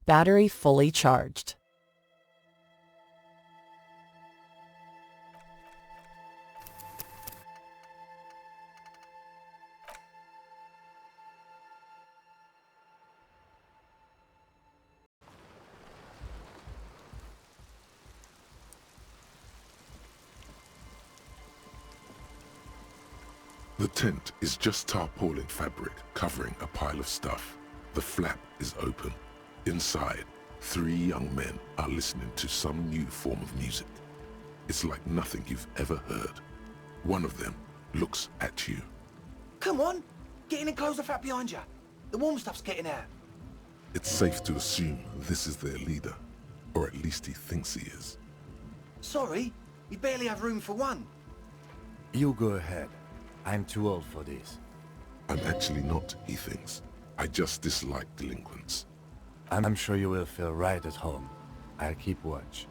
Battery fully charged. The tent is just tarpaulin fabric covering a pile of stuff. The flap is open. Inside, 3 young men are listening to some new form of music. It's like nothing you've ever heard. One of them looks at you. Come on, get in and close the flap behind you. The warm stuff's getting out. It's safe to assume this is their leader, or at least he thinks he is. Sorry, we barely have room for one. You go ahead. I'm too old for this. I'm actually not, he thinks. I just dislike delinquents. I'm sure you will feel right at home. I'll keep watch.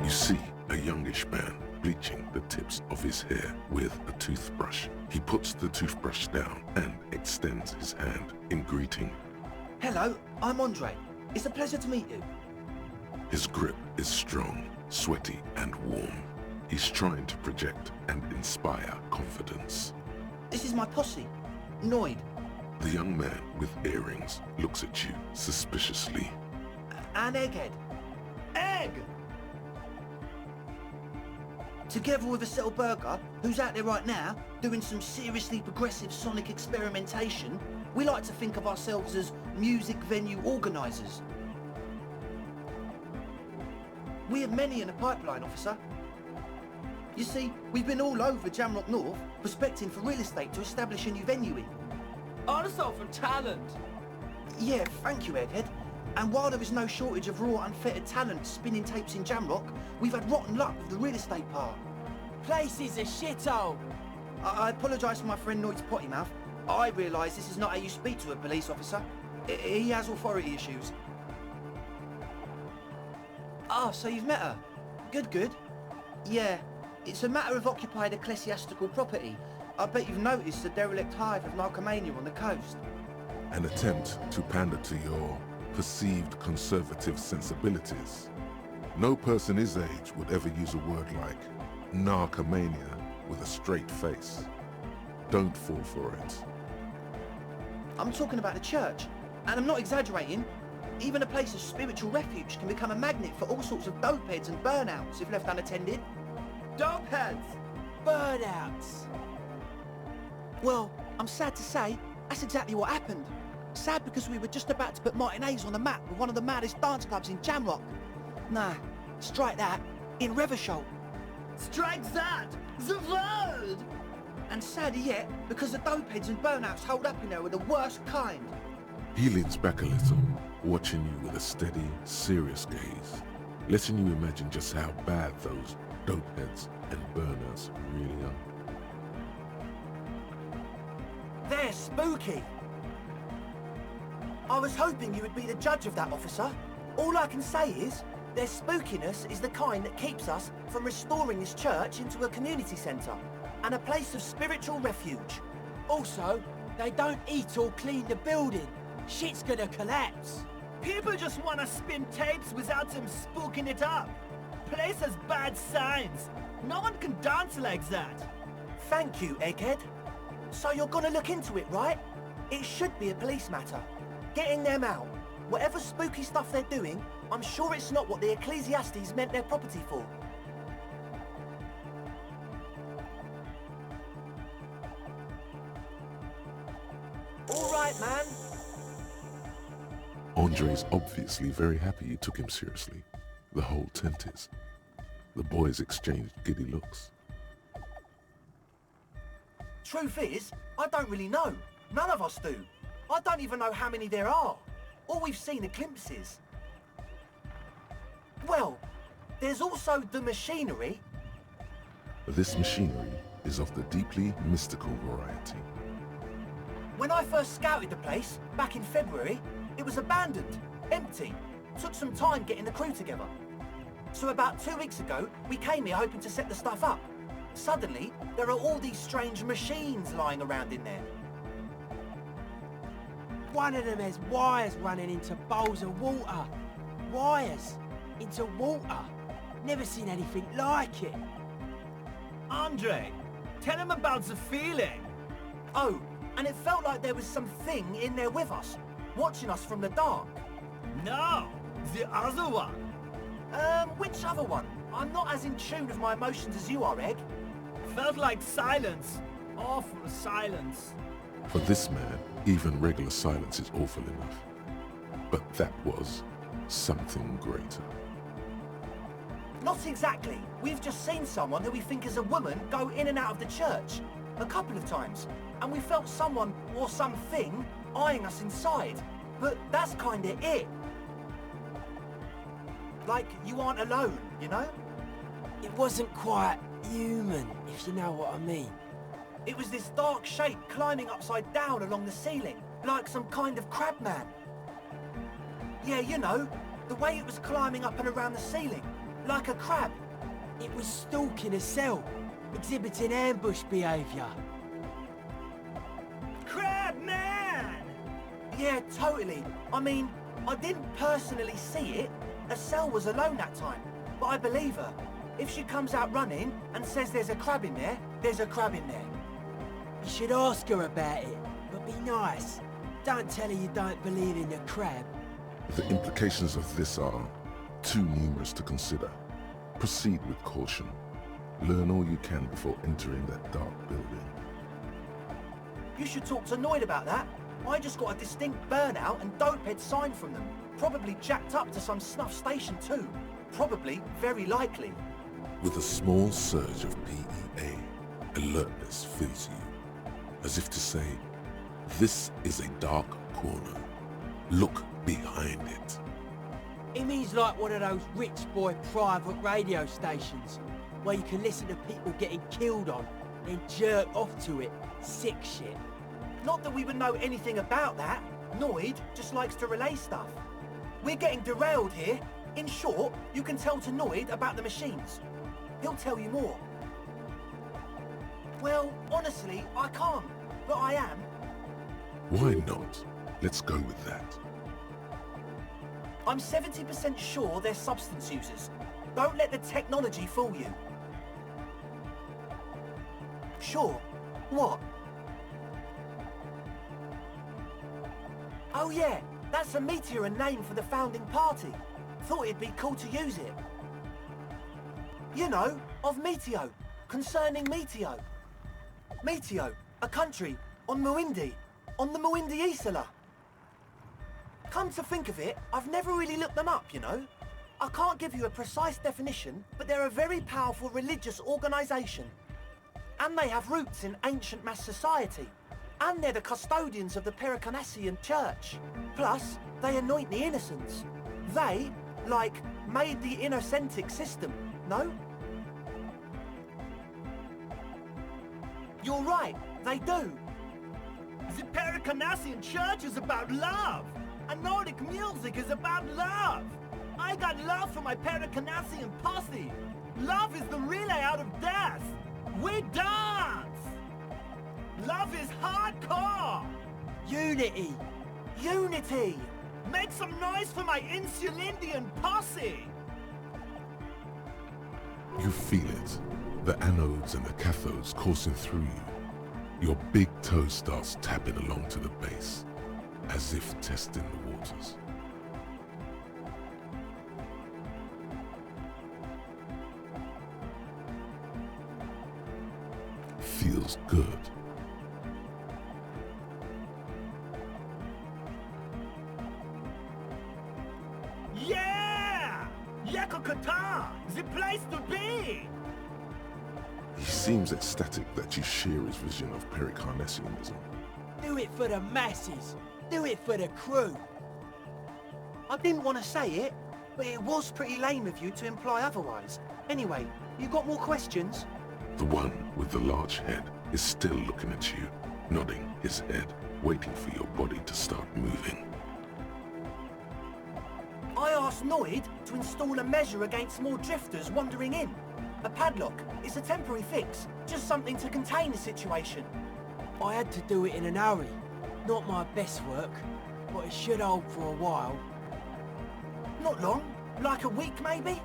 You see a youngish man bleaching the tips of his hair with a toothbrush. He puts the toothbrush down and extends his hand in greeting. Hello, I'm Andre. It's a pleasure to meet you. His grip is strong, sweaty, and warm. He's trying to project and inspire confidence. This is my posse, Noid. The young man with earrings looks at you suspiciously. And Egghead. Egg! Together with a Settle Burger, who's out there right now, doing some seriously progressive sonic experimentation, we like to think of ourselves as music venue organisers. We have many in the pipeline, officer. You see, we've been all over Jamrock North, prospecting for real estate to establish a new venue in. Also for talent. Yeah, thank you, Egghead. And while there is no shortage of raw, unfettered talent spinning tapes in Jamrock, we've had rotten luck with the real estate part. Place is a shithole. I apologise for my friend Noid's potty mouth. I realise this is not how you speak to a police officer. He has authority issues. Ah, so you've met her? Good, good. Yeah, it's a matter of occupied ecclesiastical property. I bet you've noticed the derelict hive of narcomania on the coast. An attempt to pander to your perceived conservative sensibilities. No person his age would ever use a word like narcomania with a straight face. Don't fall for it. I'm talking about the church, and I'm not exaggerating. Even a place of spiritual refuge can become a magnet for all sorts of dopeheads and burnouts if left unattended. Dopeheads. Burnouts. Well, I'm sad to say, that's exactly what happened. Sad because we were just about to put Martinez on the map with one of the maddest dance clubs in Jamrock. Nah, strike that, in Reversholt. Strike that. The word. And sadder yet, because the dopeheads and burnouts hold up in there are the worst kind. He leans back a little, watching you with a steady, serious gaze, letting you imagine just how bad those dopeheads and burners really are. They're spooky. I was hoping you would be the judge of that, officer. All I can say is, their spookiness is the kind that keeps us from restoring this church into a community centre and a place of spiritual refuge. Also, they don't eat or clean the building. Shit's gonna collapse. People just wanna spin tapes without them spooking it up. Place has bad signs. No one can dance like that. Thank you, Egghead. So you're gonna look into it, right? It should be a police matter. Getting them out. Whatever spooky stuff they're doing, I'm sure it's not what the Ecclesiastes meant their property for. All right, man. Andre's obviously very happy you took him seriously. The whole tent is. The boys exchanged giddy looks. Truth is, I don't really know. None of us do. I don't even know how many there are. All we've seen are glimpses. Well, there's also the machinery. This machinery is of the deeply mystical variety. When I first scouted the place, back in February, it was abandoned, empty. Took some time getting the crew together. So about 2 weeks ago, we came here hoping to set the stuff up. Suddenly, there are all these strange machines lying around in there. One of them has wires running into bowls of water. Wires into water. Never seen anything like it. Andre, tell him about the feeling. Oh, and it felt like there was something in there with us, watching us from the dark. No, the other one. Which other one? I'm not as in tune with my emotions as you are, Egg. Felt like silence. Awful silence. For this man, even regular silence is awful enough. But that was something greater. Not exactly. We've just seen someone who we think is a woman go in and out of the church. A couple of times. And we felt someone or something eyeing us inside. But that's kinda it. Like, you aren't alone, you know? It wasn't quite human, if you know what I mean. It was this dark shape climbing upside down along the ceiling, like some kind of crab man. Yeah, you know, the way it was climbing up and around the ceiling, like a crab. It was stalking a cell, exhibiting ambush behaviour. Crab man! Yeah, totally. I mean, I didn't personally see it. Estelle was alone that time, but I believe her. If she comes out running and says there's a crab in there, there's a crab in there. You should ask her about it, but be nice. Don't tell her you don't believe in the crab. The implications of this are too numerous to consider. Proceed with caution. Learn all you can before entering that dark building. You should talk to Noid about that. I just got a distinct burnout and dopehead sign from them. Probably jacked up to some snuff station too. Probably, very likely. With a small surge of PEA, alertness fills you. As if to say, this is a dark corner. Look behind it. It means like one of those rich boy private radio stations, where you can listen to people getting killed on, then jerk off to it. Sick shit. Not that we would know anything about that. Noid just likes to relay stuff. We're getting derailed here. In short, you can tell to Noid about the machines. He'll tell you more. Well, honestly, I can't, but I am. Why not? Let's go with that. I'm 70% sure they're substance users. Don't let the technology fool you. Sure. What? Oh yeah, that's a meteor name for the founding party. Thought it'd be cool to use it. You know, of Meteo, concerning Meteo. Meteo, a country, on Muindi, on the Muindi Isla. Come to think of it, I've never really looked them up, you know. I can't give you a precise definition, but they're a very powerful religious organisation. And they have roots in ancient mass society. And they're the custodians of the Pericarnassian Church. Plus, they anoint the innocents. They, like, made the innocentic system, no? You're right, they do. The Pericarnassian Church is about love. And Nordic music is about love. I got love for my Pericarnassian posse. Love is the relay out of death. We dance. Love is hardcore. Unity. Unity! Make some noise for my Insulindian posse. You feel it. The anodes and the cathodes coursing through you. Your big toe starts tapping along to the base, as if testing the waters. Feels good. Yeah! Yakokata! The place to be! He seems ecstatic that you share his vision of Pericarnassianism. Do it for the masses. Do it for the crew. I didn't want to say it, but it was pretty lame of you to imply otherwise. Anyway, you got more questions? The one with the large head is still looking at you, nodding his head, waiting for your body to start moving. I asked Noid to install a measure against more drifters wandering in. A padlock. It's a temporary fix. Just something to contain the situation. I had to do it in an hurry. Not my best work, but it should hold for a while. Not long. Like a week, maybe?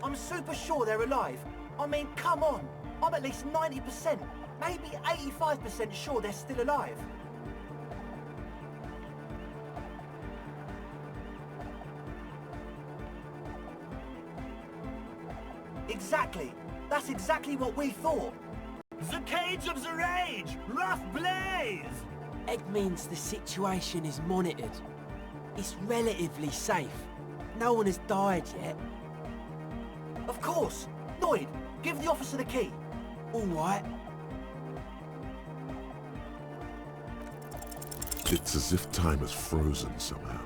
I'm super sure they're alive. I mean, come on. I'm at least 90%, maybe 85% sure they're still alive. Exactly. That's exactly what we thought. The Cage of the Rage! Rough Blaze! Egg means the situation is monitored. It's relatively safe. No one has died yet. Of course. Noid, give the officer the key. All right. It's as if time has frozen somehow.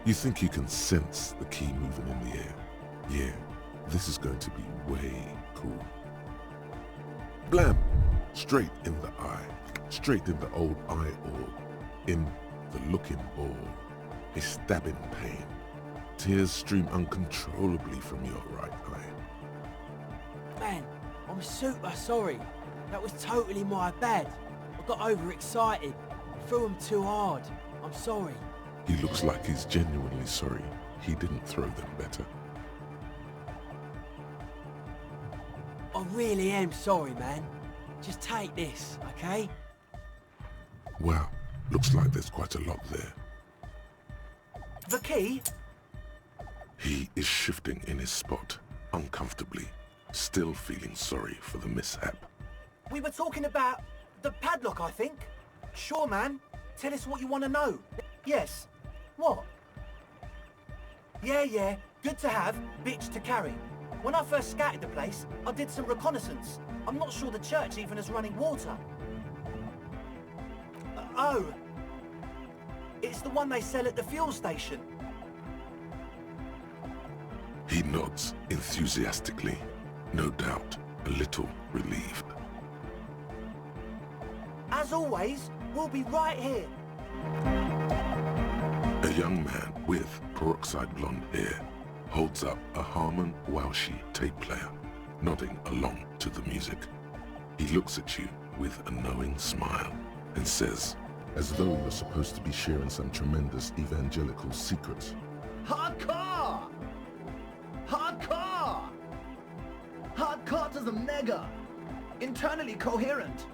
You think you can sense the key moving in the air. Yeah, this is going to be way cool. Blam! Straight in the eye. Straight in the old eye orb. In the looking ball. A stabbing pain. Tears stream uncontrollably from your right eye. Man, I'm super sorry. That was totally my bad. I got overexcited. Threw him too hard. I'm sorry. He looks like he's genuinely sorry he didn't throw them better. I really am sorry, man. Just take this, okay? Wow, looks like there's quite a lot there. The key? He is shifting in his spot, uncomfortably, still feeling sorry for the mishap. We were talking about the padlock, I think. Sure, man. Tell us what you want to know. Yes. What? Yeah. Good to have, bitch to carry. When I first scouted the place, I did some reconnaissance. I'm not sure the church even has running water. Oh. It's the one they sell at the fuel station. He nods enthusiastically, no doubt a little relieved. As always, we'll be right here. A young man with peroxide blonde hair holds up a Harman Waushi tape player, nodding along to the music. He looks at you with a knowing smile and says, as though you're supposed to be sharing some tremendous evangelical secrets. Hardcore! Hardcore! Hardcore to the mega! Internally coherent!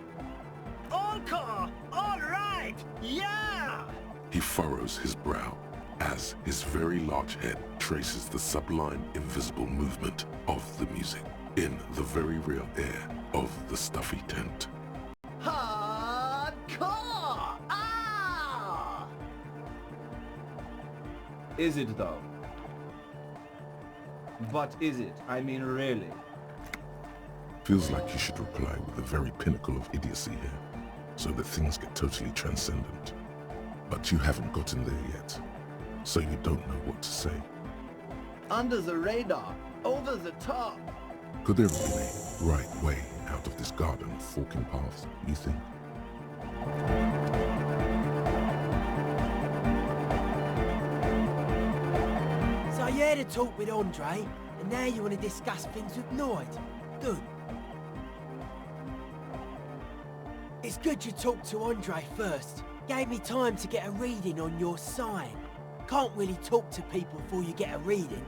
All core! All right! Yeah! He furrows his brow as his very large head traces the sublime invisible movement of the music in the very real air of the stuffy tent. Hardcore! Ah! Is it though? But is it? I mean, really? Feels like you should reply with the very pinnacle of idiocy here, so that things get totally transcendent. But you haven't gotten there yet, so you don't know what to say. Under the radar, over the top. Could there have been a right way out of this garden of forking paths, you think? So you had a talk with Andre, and now you want to discuss things with Noid. Good. It's good you talked to Andre first. Gave me time to get a reading on your sign. Can't really talk to people before you get a reading.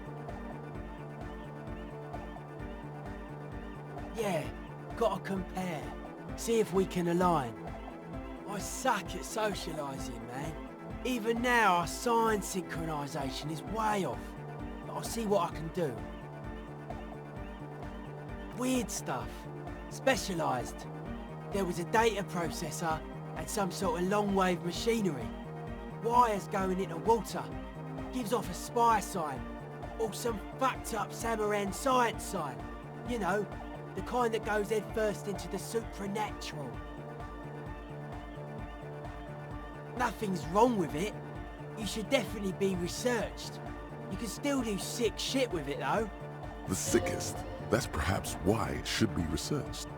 Yeah, gotta compare. See if we can align. I suck at socialising, man. Even now, our sign synchronisation is way off. But I'll see what I can do. Weird stuff. Specialised. There was a data processor and some sort of long-wave machinery. Wires going into water. Gives off a spy sign. Or some fucked-up Samaran science sign. You know, the kind that goes head first into the supernatural. Nothing's wrong with it. You should definitely be researched. You can still do sick shit with it, though. The sickest. That's perhaps why it should be researched.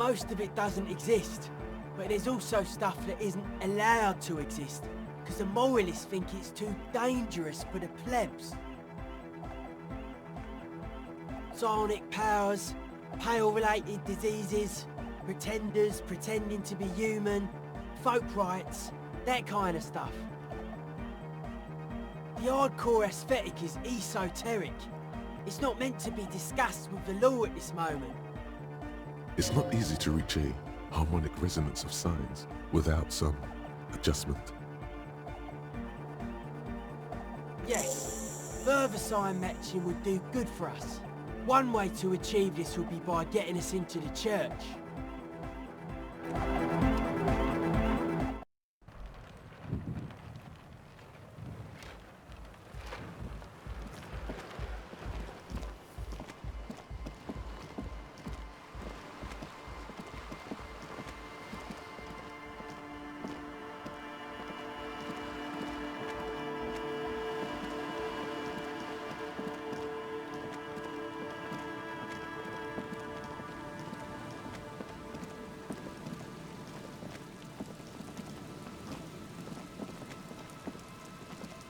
most of it doesn't exist. But there's also stuff that isn't allowed to exist, because the moralists think it's too dangerous for the plebs. Psionic powers, pale-related diseases, pretenders pretending to be human, folk rights, that kind of stuff. The hardcore aesthetic is esoteric. It's not meant to be discussed with the law at this moment. It's not easy to reach a harmonic resonance of signs without some adjustment. Yes, further sign matching would do good for us. One way to achieve this would be by getting us into the church.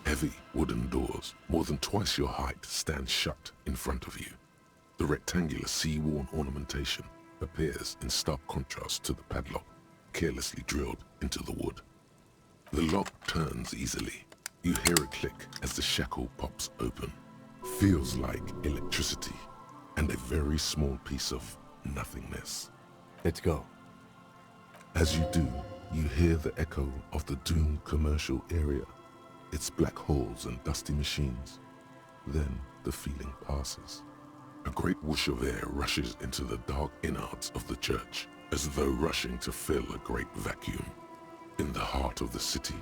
Heavy wooden doors, more than twice your height, stand shut in front of you. The rectangular sea-worn ornamentation appears in stark contrast to the padlock, carelessly drilled into the wood. The lock turns easily. You hear a click as the shackle pops open. Feels like electricity and a very small piece of nothingness. Let's go. As you do, you hear the echo of the doomed commercial area, its black holes and dusty machines. Then the feeling passes. A great whoosh of air rushes into the dark innards of the church, as though rushing to fill a great vacuum. In the heart of the city,